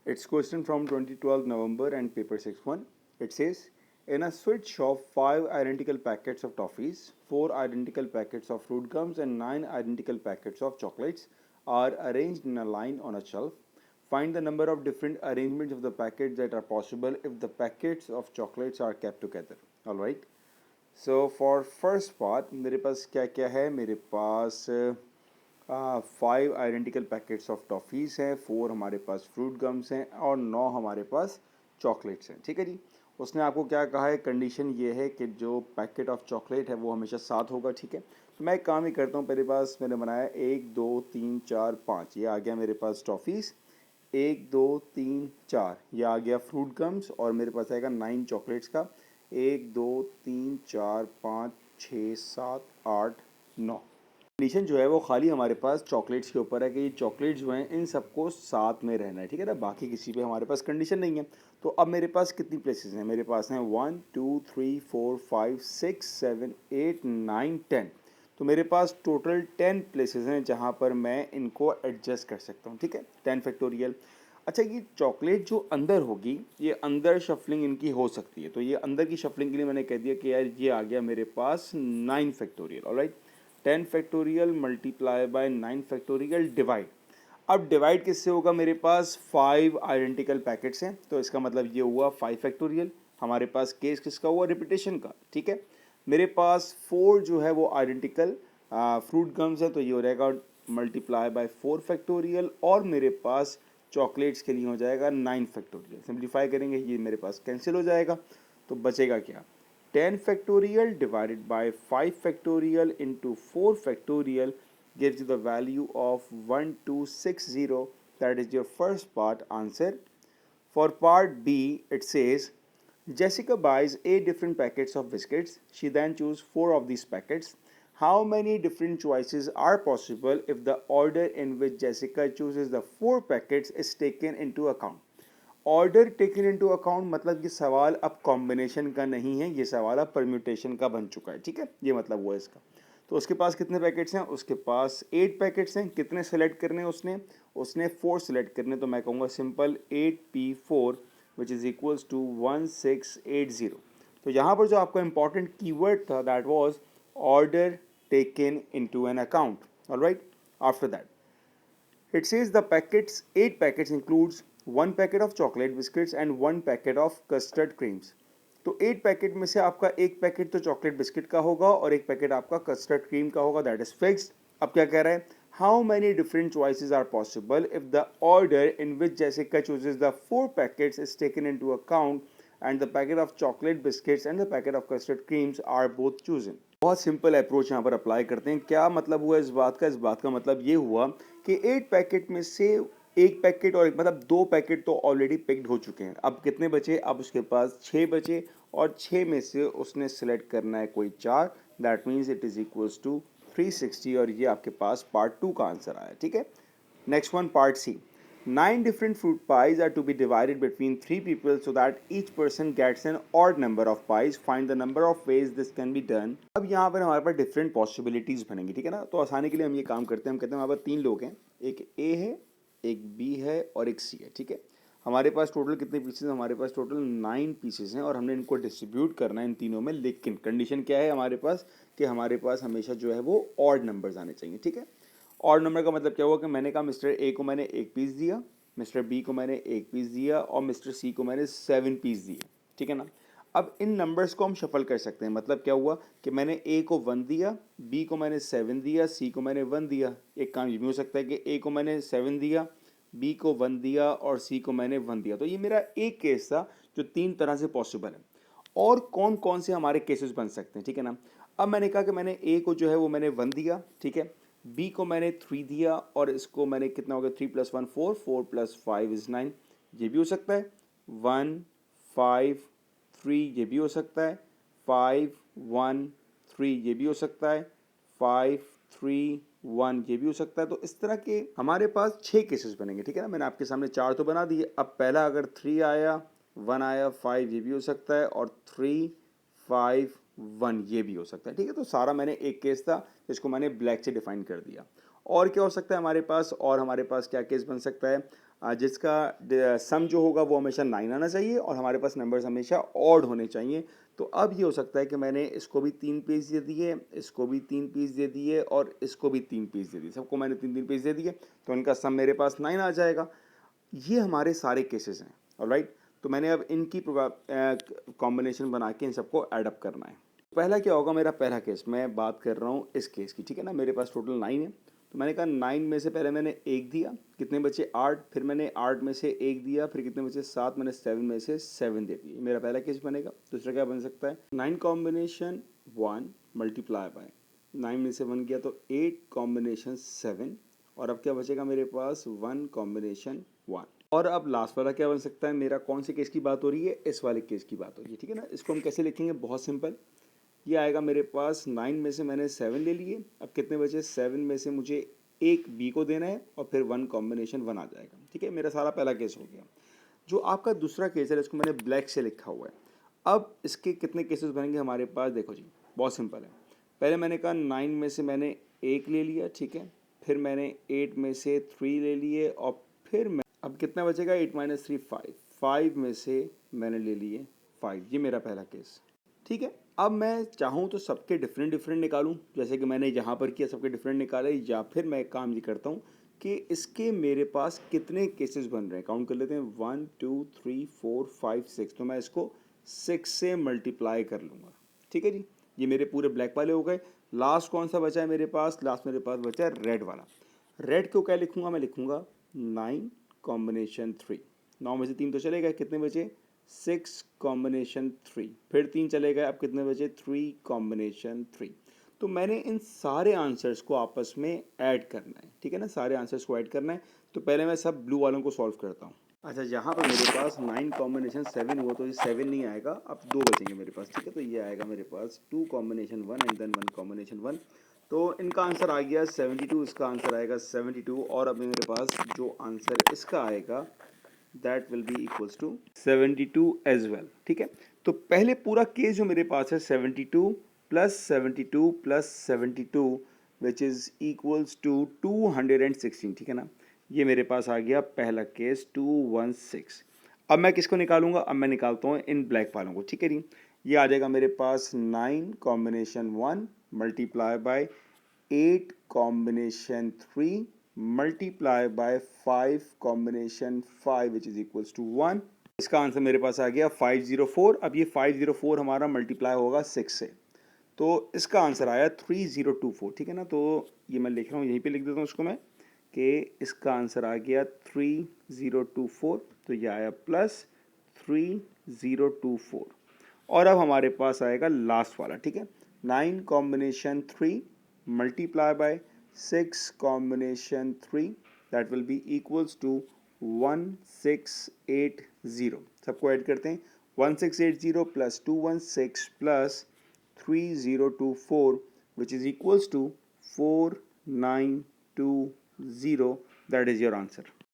It's question from 2012 November and paper 6-1. It says, in a sweet shop, 5 identical packets of toffees, 4 identical packets of fruit gums, and 9 identical packets of chocolates are arranged in a line on a shelf. Find the number of different arrangements of the packets that are possible if the packets of chocolates are kept together. Alright. So for first part, मेरे पास क्या क्या है? मेरे पास 5 identical packets of toffees हैं, 4 हमारे पास fruit gums हैं और 9 हमारे पास चॉकलेट्स हैं। ठीक है जी। उसने आपको क्या कहा है? कंडीशन ये है कि जो पैकेट ऑफ चॉकलेट है वो हमेशा साथ होगा। ठीक है, तो मैं एक काम ही करता हूँ। मेरे पास मैंने बनाया 1 2 3 4 5, ये आ गया मेरे पास टॉफ़ीज़। 1 2 3 4 ये आ गया फ्रूट गम्स और मेरे पास आएगा 9 चॉकलेट्स का। 1 2 3 4 5 6 7 8 9। कंडीशन जो है वो खाली हमारे पास चॉकलेट्स के ऊपर है कि ये चॉकलेट्स जो हैं इन सबको साथ में रहना है। ठीक है ना, बाकी किसी पे हमारे पास कंडीशन नहीं है। तो अब मेरे पास कितनी प्लेसेस हैं? मेरे पास हैं 1 2 3 4 5 6 7 8 9 10। तो मेरे पास टोटल 10 प्लेसेस हैं जहाँ पर मैं इनको एडजस्ट कर सकता हूँ। ठीक है, 10 फैक्टोरियल। अच्छा, ये चॉकलेट जो अंदर होगी, ये अंदर शफलिंग इनकी हो सकती है। तो ये अंदर की शफलिंग के लिए मैंने कह दिया कि यार ये आ गया मेरे पास 9 factorial. Alright, 10 factorial multiply by 9 factorial divide. अब डिवाइड किससे होगा? मेरे पास 5 आइडेंटिकल पैकेट्स हैं, तो इसका मतलब ये हुआ 5 फैक्टोरियल। हमारे पास केस किसका हुआ? रिपीटेशन का। ठीक है, मेरे पास 4 जो है वो आइडेंटिकल फ्रूट गम्स है, तो ये हो जाएगा मल्टीप्लाई बाय 4 फैक्टोरियल। और मेरे पास चॉकलेट्स के लिए हो जाएगा 9 फैक्टोरियल। सिंप्लीफाई करेंगे, ये मेरे पास कैंसिल हो जाएगा, तो बचेगा क्या? 10 factorial divided by 5 factorial into 4 factorial gives you the value of 1260. That is your first part answer. For part B, it says Jessica buys 8 different packets of biscuits. She then chooses 4 of these packets. How many different choices are possible if the order in which Jessica chooses the 4 packets is taken into account? Order taken into account मतलब ये सवाल अब combination का नहीं है, ये सवाल अब परम्यूटेशन का बन चुका है। ठीक है, ये मतलब हुआ इसका। तो उसके पास कितने पैकेट्स हैं? उसके पास 8 पैकेट्स हैं। कितने सेलेक्ट करने उसने? उसने 4 सेलेक्ट करने। तो मैं कहूँगा simple 8P4 which is equals to 1680। तो यहाँ पर जो आपका इंपॉर्टेंट कीवर्ड था that was order taken into an account. Alright, after that it says the packets, 8 packets includes 1 packet of chocolate biscuits and 1 packet of custard creams. तो 8 packet में से आपका एक पैकेट तो चॉकलेट बिस्किट का होगा और एक पैकेट आपका कस्टर्ड क्रीम का होगा, दैट इज फिक्स्ड। अब क्या कह रहा है? How many different choices are possible if the order in which Jessica chooses the 4 packets is taken into account and the packet of chocolate biscuits and the packet of custard creams are both chosen. बहुत simple approach यहाँ पर apply करते हैं। क्या मतलब हुआ इस बात का? इस बात का मतलब ये हुआ कि 8 पैकेट में से एक पैकेट और मतलब 2 पैकेट तो ऑलरेडी पिक्ड हो चुके हैं। अब कितने बचे? अब उसके पास 6 बचे और 6 में से उसने सेलेक्ट करना है कोई 4। That means it is equals to 360 और ये आपके पास पार्ट 2 का आंसर आया। ठीक है, next one part C. 9 different fruit pies are to be divided between 3 people so that each person gets an odd number of pies. Find the number of ways this can be done. अब यहाँ पर हमारे पास different possibilities बनेंगी। ठीक है ना, तो आसानी के लिए हम ये काम करते हैं। हम कहते हैं हमारे पास 3 लोग हैं, एक ए है, एक बी है और एक सी है। ठीक है, हमारे पास टोटल कितने पीसेज? हमारे पास टोटल 9 पीसेज हैं और हमने इनको डिस्ट्रीब्यूट करना है इन तीनों में। लेकिन कंडीशन क्या है हमारे पास कि हमारे पास हमेशा जो है वो ऑड नंबर्स आने चाहिए। ठीक है, ऑड नंबर का मतलब क्या हुआ कि मैंने कहा मिस्टर ए को मैंने 1 पीस दिया, मिस्टर बी को मैंने 1 पीस दिया और मिस्टर सी को मैंने 7 पीस दिए। ठीक है ना, अब इन नंबर्स को हम शफल कर सकते हैं। मतलब क्या हुआ कि मैंने ए को 1 दिया, बी को मैंने 7 दिया, सी को मैंने 1 दिया। एक काम ये भी हो सकता है कि ए को मैंने 7 दिया, बी को 1 दिया और सी को मैंने 1 दिया। तो ये मेरा एक केस था जो 3 तरह से पॉसिबल है। और कौन कौन से हमारे केसेस बन सकते हैं? ठीक है ना, अब मैंने कहा कि मैंने ए को जो है वो मैंने 1 दिया। ठीक है, बी को मैंने 3 दिया और इसको मैंने कितना हो गया 3 + 1 4, 4 + 5 = 9। ये भी हो सकता है 1 5 3, ये भी हो सकता है 5 1 3, ये भी हो सकता है 5 3 1, ये भी हो सकता है। तो इस तरह के हमारे पास 6 केसेस बनेंगे। ठीक है ना, मैंने आपके सामने 4 तो बना दिए। अब पहला अगर 3 आया, 1 आया, 5 ये भी हो सकता है और 3 5 1 ये भी हो सकता है। ठीक है, तो सारा मैंने एक केस था जिसको मैंने ब्लैक से डिफाइन कर दिया। और क्या हो सकता है हमारे पास? और हमारे पास क्या केस बन सकता है? जिसका सम जो होगा वो हमेशा 9 आना चाहिए और हमारे पास नंबर्स हमेशा ऑड होने चाहिए। तो अब ये हो सकता है कि मैंने इसको भी 3 पीस दे दिए, इसको भी 3 पीस दे दिए और इसको भी 3 पीस दे दिए, सबको मैंने 3-3 पीस दे दिए, तो इनका सम मेरे पास 9 आ जाएगा। ये हमारे सारे केसेस हैं, ऑलराइट। तो मैंने अब इनकी कॉम्बिनेशन बना के इन सबको एडअप करना है। पहला क्या होगा, मेरा पहला केस, मैं बात कर रहा हूँ इस केस की, ठीक है ना। मेरे पास टोटल 9 है, तो मैंने कहा 9 में से पहले मैंने 1 दिया, कितने बचे 8, फिर मैंने 8 में से 1 दिया, फिर कितने बचे 7, मैंने 7 में से 7 दे दिए। मेरा पहला केस बनेगा। दूसरा क्या बन सकता है, 9 कॉम्बिनेशन 1 मल्टीप्लाई बाय 9 में से 1 गया तो 8 कॉम्बिनेशन 7, और अब क्या बचेगा मेरे पास 1 कॉम्बिनेशन 1। और अब लास्ट वाला क्या बन सकता है, मेरा कौन से केस की बात हो रही है, इस वाले केस की बात हो रही है, ठीक है ना। इसको हम कैसे लिखेंगे, बहुत सिंपल, ये आएगा मेरे पास 9 में से मैंने 7 ले लिए, अब कितने बचे 7 में से मुझे एक बी को देना है और फिर 1 कॉम्बिनेशन 1 आ जाएगा, ठीक है। मेरा सारा पहला केस हो गया। जो आपका दूसरा केस है इसको मैंने ब्लैक से लिखा हुआ है। अब इसके कितने केसेस बनेंगे हमारे पास, देखो जी बहुत सिंपल है। पहले मैंने कहा 9 में से मैंने 1 ले लिया, ठीक है, फिर मैंने 8 में से 3 ले लिए और फिर मैं, अब कितना बचेगा 8 - 3 5, 5 में से मैंने ले लिए 5। ये मेरा पहला केस, ठीक है। अब मैं चाहूँ तो सबके डिफरेंट डिफरेंट निकालूँ, जैसे कि मैंने यहाँ पर किया, सबके डिफरेंट निकाले, या फिर मैं एक काम ये करता हूँ कि इसके मेरे पास कितने केसेस बन रहे हैं काउंट कर लेते हैं, 1 2 3 4 5 6, तो मैं इसको 6 से मल्टीप्लाई कर लूँगा, ठीक है जी। ये मेरे पूरे ब्लैक वाले हो गए। लास्ट कौन सा बचा है मेरे पास, लास्ट मेरे पास बचा है रेड वाला। रेड को क्या लिखूँगा, मैं लिखूँगा 9 कॉम्बिनेशन 3, 9 में से 3 तो चले गए, कितने बचे 6 कॉम्बिनेशन 3, फिर 3 चले गए, अब कितने बचे 3 कॉम्बिनेशन 3। तो मैंने इन सारे आंसर्स को आपस में ऐड करना है, ठीक है ना, सारे आंसर्स को ऐड करना है। तो पहले मैं सब ब्लू वालों को सॉल्व करता हूँ। अच्छा, यहाँ पर मेरे पास 9 कॉम्बिनेशन 7 हुआ, तो ये 7 नहीं आएगा, अब 2 बचेंगे मेरे पास, ठीक है। तो ये आएगा मेरे पास 2 कॉम्बिनेशन 1 एंड देन 1 कॉम्बिनेशन 1। तो इनका आंसर आ गया 72, इसका आंसर आएगा 72, और अब मेरे पास जो आंसर इसका आएगा that will be equals to 72 as well, ठीक है। तो पहले पूरा केस जो मेरे पास है 72 plus 72 plus 72 which is equals to 216, ठीक है ना। ये मेरे पास आ गया पहला केस 216। अब मैं किसको निकालूंगा, अब मैं निकालता हूँ इन ब्लैक वालों को, ठीक है जी। ये आ जाएगा मेरे पास 9 combination 1 multiply by 8 combination 3 multiply by 5 combination 5 which is equals to 1। इसका आंसर मेरे पास आ गया 504। अब ये 504 हमारा मल्टीप्लाई होगा 6 से, तो इसका आंसर आया 3024, ठीक है ना। तो ये मैं लिख रहा हूँ, यहीं पे लिख देता हूँ उसको मैं, कि इसका आंसर आ गया 3024, तो ये आया प्लस 3024। और अब हमारे पास आएगा लास्ट वाला, ठीक है, 9 combination 3 multiply by 6 combination 3, that will be equals to 1680। सबको ऐड करते हैं, 1680 plus 216 plus 3024 which is equals to 4920, that is your answer।